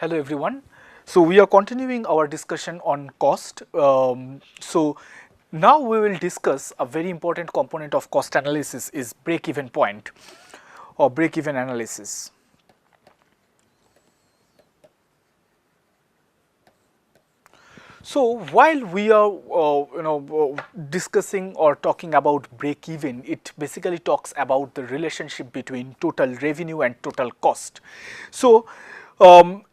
Hello everyone. So we are continuing our discussion on cost. So now we will discuss a very important component of cost analysis is break-even point or break-even analysis. So while we are discussing or talking about break-even, it basically talks about the relationship between total revenue and total cost. So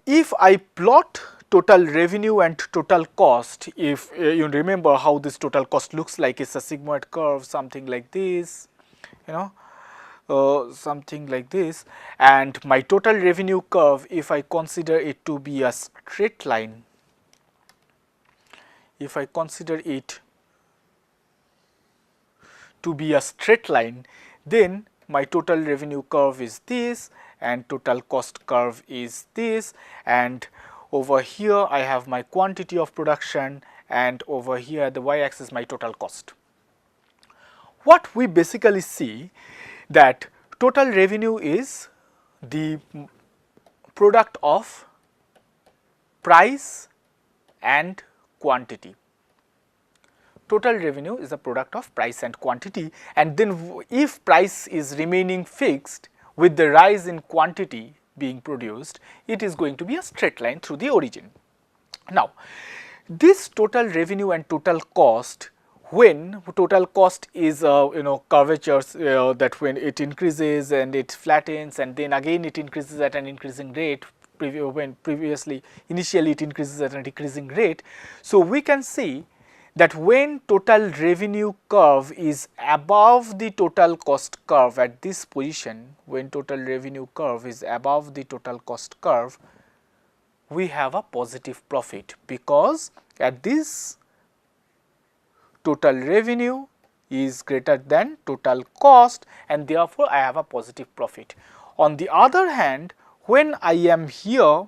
if I plot total revenue and total cost, if you remember how this total cost looks like, it's a sigmoid curve, something like this, something like this, and my total revenue curve, if I consider it to be a straight line, if I consider it to be a straight line, then my total revenue curve is this and total cost curve is this, and over here I have my quantity of production, and over here the y-axis my total cost. What we basically see that total revenue is the product of price and quantity. Total revenue is a product of price and quantity, and then if price is remaining fixed with the rise in quantity being produced, it is going to be a straight line through the origin. Now, this total revenue and total cost, when total cost is curvatures, that when it increases and it flattens and then again it increases at an increasing rate, when previously initially it increases at a decreasing rate. So we can see that when total revenue curve is above the total cost curve at this position, when total revenue curve is above the total cost curve, we have a positive profit, because at this total revenue is greater than total cost and therefore I have a positive profit. On the other hand, when I am here,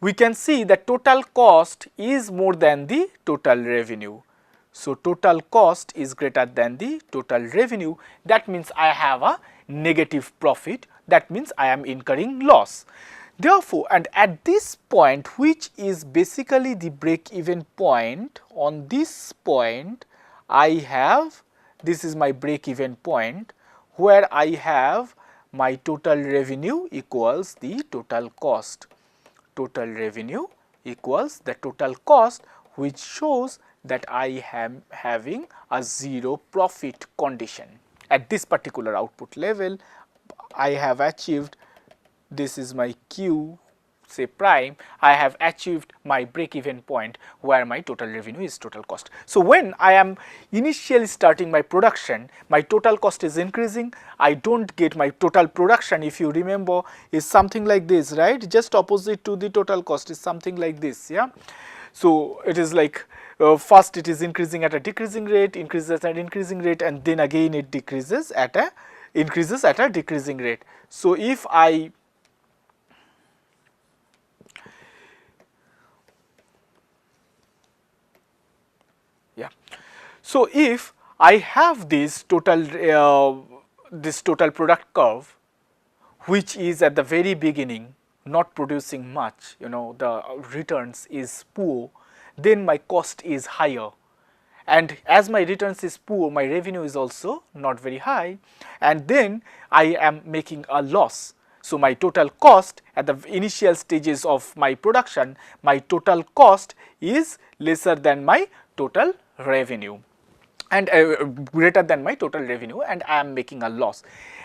we can see that total cost is more than the total revenue. So total cost is greater than the total revenue. That means I have a negative profit. That means I am incurring loss. Therefore, and at this point, which is basically the break-even point, on this point I have, this is my break-even point, where I have my total revenue equals the total cost. Total revenue equals the total cost, which shows that I am having a zero profit condition. At this particular output level, I have achieved, this is my Q say prime, I have achieved my break-even point where my total revenue is total cost. So when I am initially starting my production, my total cost is increasing, I don't get my total production, if you remember, is something like this, right? Just opposite to the total cost is something like this, yeah. So it is like first it is increasing at a decreasing rate, increases at an increasing rate, and then again it decreases at a increases at a decreasing rate. So if I so if I have this total product curve, which is at the very beginning not producing much, the returns is poor, then my cost is higher. And as my returns is poor, my revenue is also not very high, and then I am making a loss. So my total cost at the initial stages of my production, my total cost is lesser than my total revenue, and greater than my total revenue, and I am making a loss.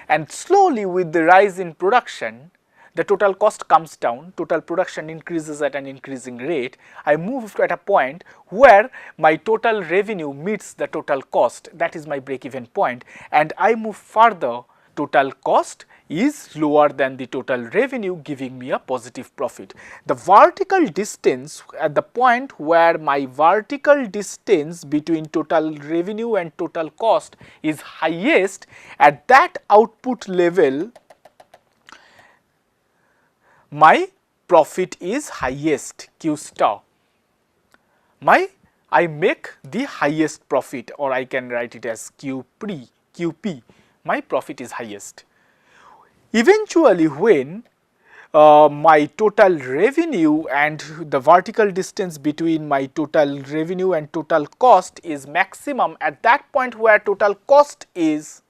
And slowly, with the rise in production, the total cost comes down, total production increases at an increasing rate. I move at a point where my total revenue meets the total cost, that is my break-even point, and I move further, total cost is lower than the total revenue, giving me a positive profit. The vertical distance, at the point where my vertical distance between total revenue and total cost is highest, at that output level my profit is highest, Q star. I make the highest profit, or I can write it as QP, my profit is highest. Eventually, when my total revenue and the vertical distance between my total revenue and total cost is maximum at that point where total cost is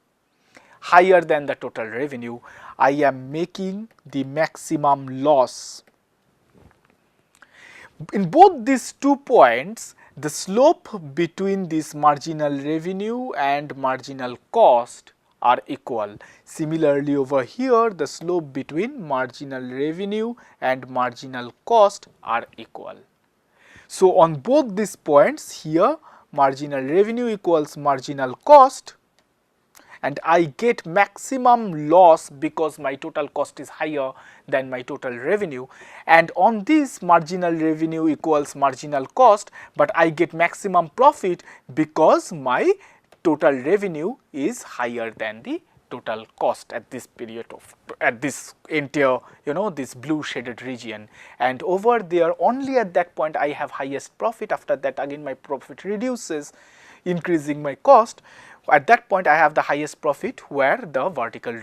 higher than the total revenue, I am making the maximum loss. In both these 2 points, the slope between this marginal revenue and marginal cost are equal. Similarly, over here the slope between marginal revenue and marginal cost are equal. So, on both these points here, marginal revenue equals marginal cost, and I get maximum loss because my total cost is higher than my total revenue, and on this marginal revenue equals marginal cost, but I get maximum profit because my total revenue is higher than the total cost at this period of, at this entire, this blue shaded region, and over there only at that point I have highest profit. After that again my profit reduces, increasing my cost. At that point I have the highest profit where the vertical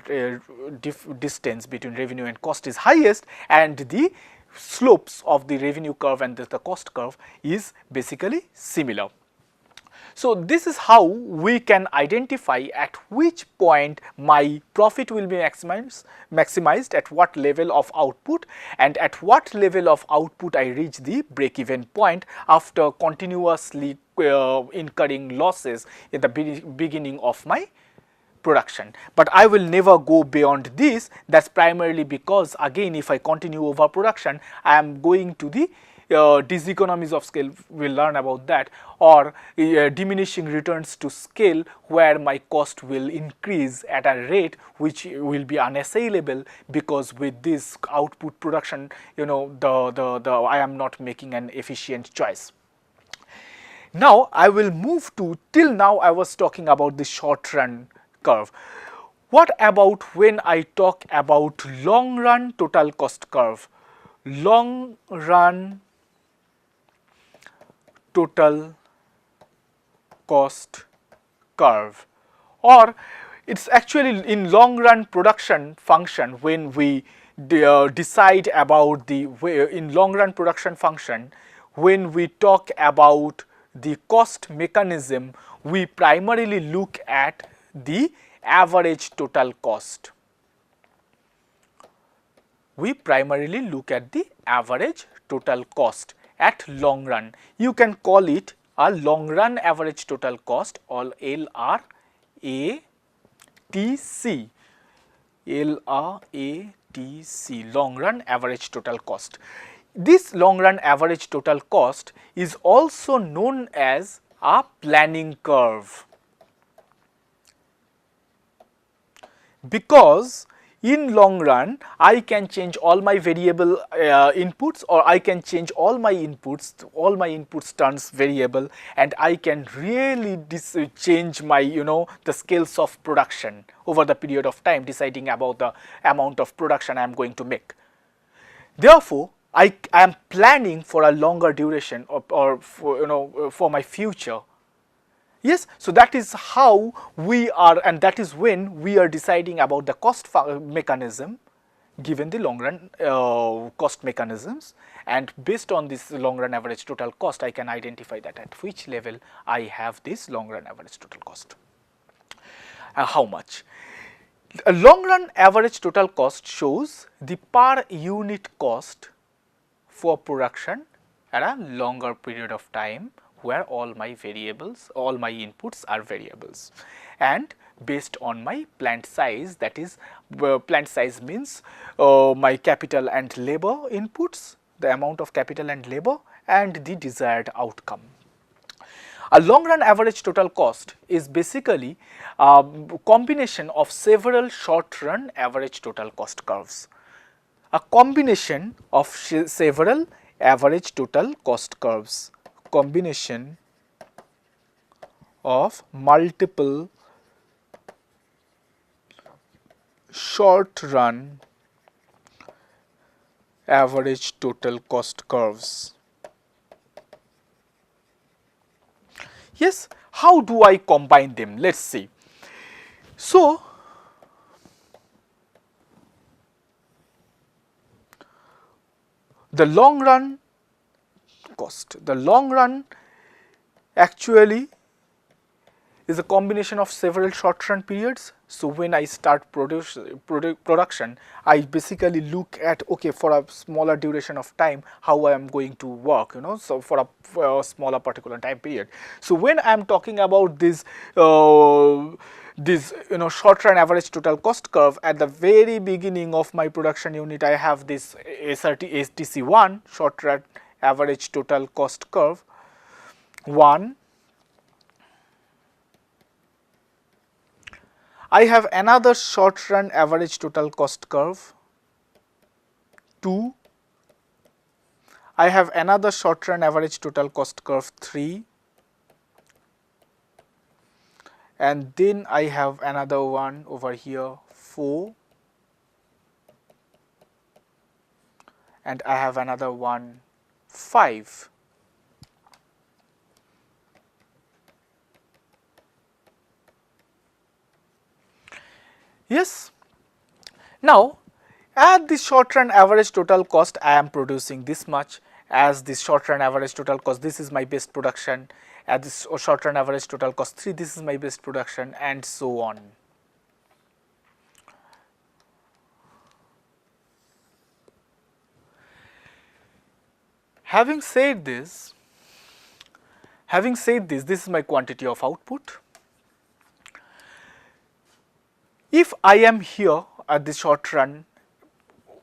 distance between revenue and cost is highest, and the slopes of the revenue curve and the cost curve is basically similar. So, this is how we can identify at which point my profit will be maximized, at what level of output, and at what level of output I reach the break-even point after continuously incurring losses in the beginning of my production. But I will never go beyond this. That is primarily because again if I continue overproduction, I am going to the diseconomies of scale, we will learn about that, or diminishing returns to scale where my cost will increase at a rate which will be unassailable, because with this output production, I am not making an efficient choice. Now I will move to, till now I was talking about the short run curve. What about when I talk about long run total cost curve? Long run total cost curve, or it's actually in long run production function when we decide about the way, in long run production function when we talk about the cost mechanism, we primarily look at the average total cost. We primarily look at the average total cost at long run. You can call it a long run average total cost, or LRATC. LRATC, long run average total cost. This long run average total cost is also known as a planning curve, because in long run I can change all my variable inputs, or I can change all my inputs turns variable, and I can really change my the scales of production over the period of time, deciding about the amount of production I am going to make. Therefore, I am planning for a longer duration, or for, for my future. Yes, so that is how we are, and that is when we are deciding about the cost mechanism given the long run cost mechanisms, and based on this long run average total cost I can identify that at which level I have this long run average total cost. How much? A long run average total cost shows the per unit cost for production at a longer period of time, where all my variables, all my inputs are variables, and based on my plant size, that is plant size means my capital and labor inputs, the amount of capital and labor, and the desired outcome. A long run average total cost is basically a combination of several short run average total cost curves. A combination of several average total cost curves, combination of multiple short run average total cost curves. Yes, how do I combine them? Let's see. So, the long run cost. The long run actually is a combination of several short run periods. So when I start production, I basically look at, okay, for a smaller duration of time, how I am going to work, so for a smaller particular time period. So when I am talking about this short run average total cost curve, at the very beginning of my production unit, I have this STC1 short run average total cost curve 1. I have another short run average total cost curve 2. I have another short run average total cost curve 3, and then I have another one over here 4, and I have another one 5. Yes. Now, at the short run average total cost, I am producing this much. As the short run average total cost, this is my best production. At this short run average total cost 3, this is my best production, and so on. Having said this, this is my quantity of output. If I am here at the short run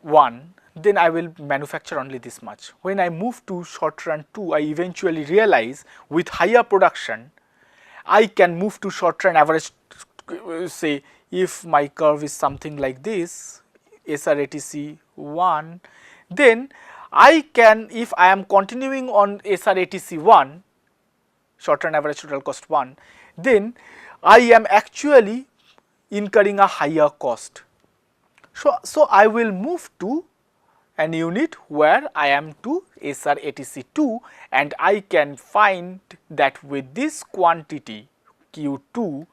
1, then I will manufacture only this much. When I move to short run 2, I eventually realize with higher production, I can move to short run average, say if my curve is something like this, SRATC 1, then I can, if I am continuing on SRATC 1, short run average total cost 1, then I am actually incurring a higher cost. So I will move to an unit where I am to SRATC 2, and I can find that with this quantity Q2,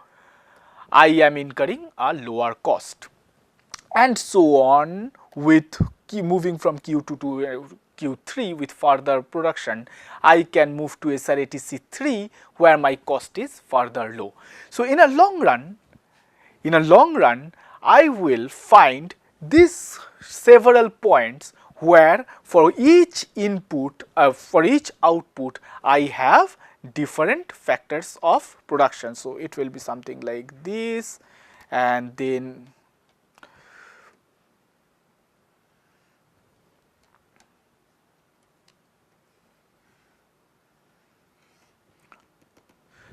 I am incurring a lower cost, and so on with moving from Q2 to Q3 with further production. I can move to SRATC 3 where my cost is further low. So in a long run, I will find these several points where for each input, for each output, I have different factors of production. So it will be something like this, and then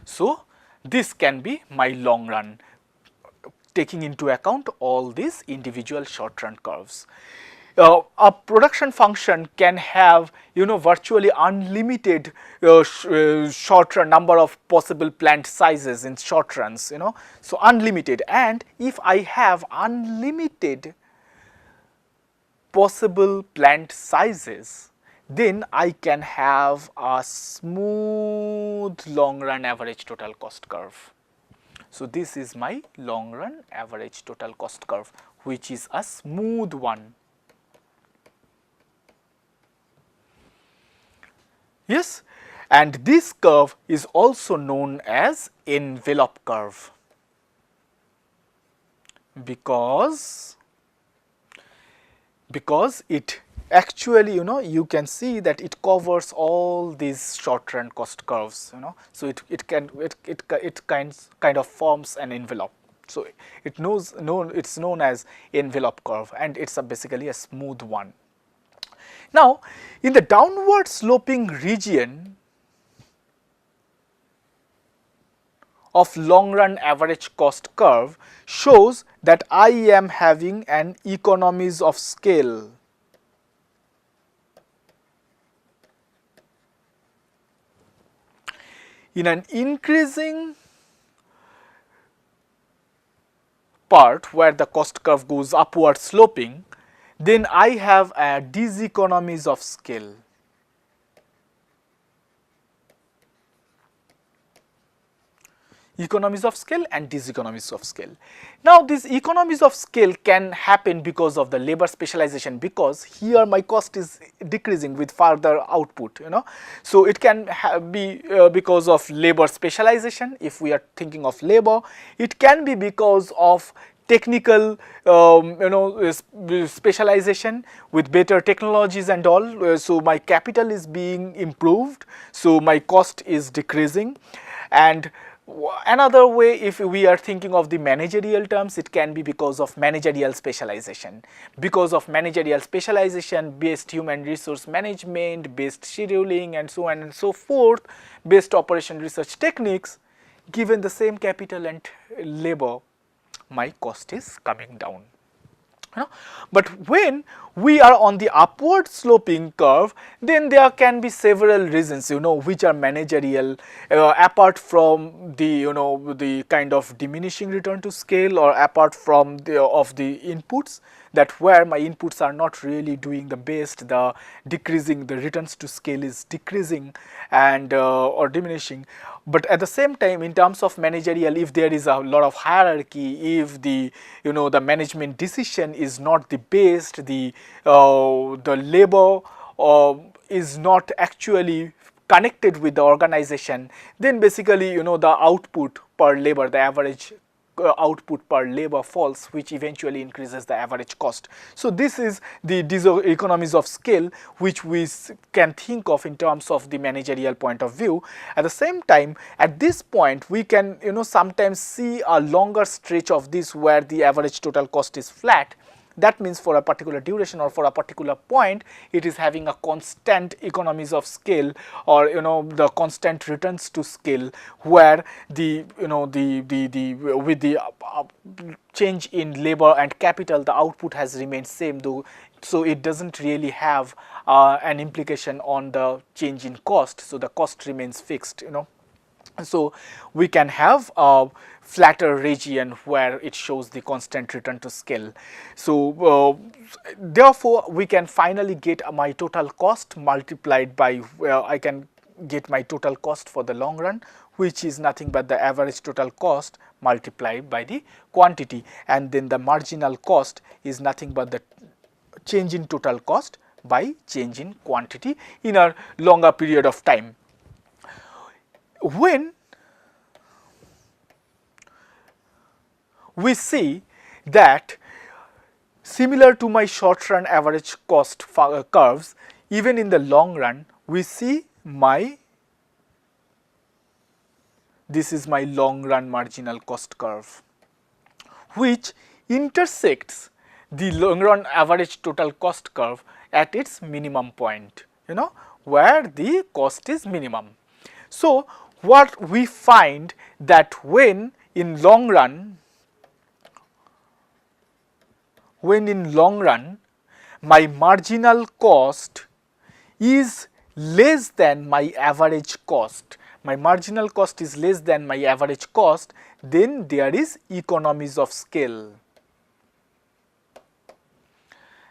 so this can be my long run, taking into account all these individual short run curves. A production function can have virtually unlimited short run number of possible plant sizes in short runs, so unlimited. And if I have unlimited possible plant sizes, then I can have a smooth long run average total cost curve. So this is my long run average total cost curve, which is a smooth one. Yes, and this curve is also known as envelope curve, because it actually, you can see that it covers all these short run cost curves, so it kind of forms an envelope. So it's known as envelope curve, and it's basically a smooth one. Now, in the downward sloping region of long run average cost curve shows that I am having an economies of scale. In an increasing part where the cost curve goes upward sloping, then I have a diseconomies of scale. economies of scale and diseconomies of scale. Now these economies of scale can happen because of the labor specialization, because here my cost is decreasing with further output, So it can be because of labor specialization if we are thinking of labor. It can be because of technical specialization with better technologies and all, so my capital is being improved, so my cost is decreasing. And another way, if we are thinking of the managerial terms, it can be because of managerial specialization. Because of managerial specialization, based human resource management, based scheduling, and so on and so forth, based operation research techniques, given the same capital and labor, my cost is coming down. But when we are on the upward sloping curve, then there can be several reasons, which are managerial, apart from the the kind of diminishing return to scale, or apart from the inputs, that where my inputs are not really doing the best, the decreasing, the returns to scale is decreasing and or diminishing. But at the same time, in terms of managerial, if there is a lot of hierarchy, if the the management decision is not the best, the labor is not actually connected with the organization, then basically the output per labor, the average output per labor falls, which eventually increases the average cost. So this is the economies of scale which we can think of in terms of the managerial point of view. At the same time, at this point we can sometimes see a longer stretch of this where the average total cost is flat. That means for a particular duration or for a particular point, it is having a constant economies of scale, or the constant returns to scale, where the with the change in labor and capital, the output has remained same, though, so it doesn't really have an implication on the change in cost, so the cost remains fixed. So we can have a flatter region where it shows the constant return to scale. So therefore we can finally get my total cost multiplied by, I can get my total cost for the long run, which is nothing but the average total cost multiplied by the quantity, and then the marginal cost is nothing but the change in total cost by change in quantity in a longer period of time. When we see that similar to my short run average cost curves, even in the long run we see this is my long run marginal cost curve, which intersects the long run average total cost curve at its minimum point, where the cost is minimum. So what we find that when in long run my marginal cost is less than my average cost, my marginal cost is less than my average cost, then there is economies of scale.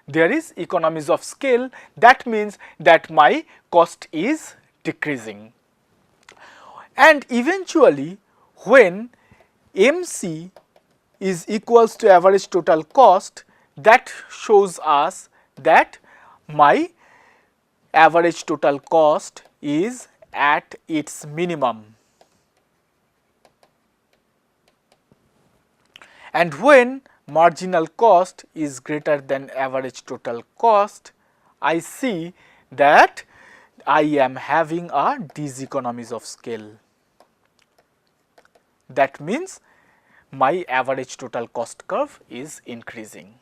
There is economies of scale. That means that my cost is decreasing. And eventually, when MC is equals to average total cost, that shows us that my average total cost is at its minimum. And when marginal cost is greater than average total cost, I see that I am having a diseconomies of scale. That means my average total cost curve is increasing.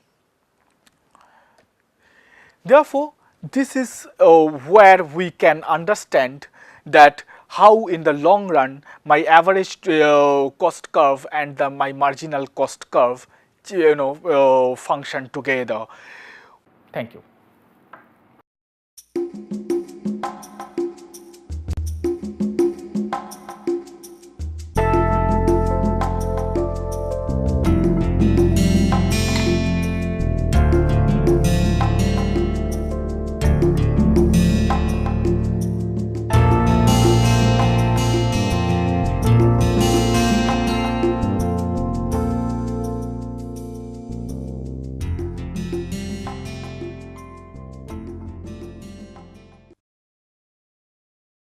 Therefore, this is where we can understand that how in the long run my average cost curve and my marginal cost curve function together. Thank you.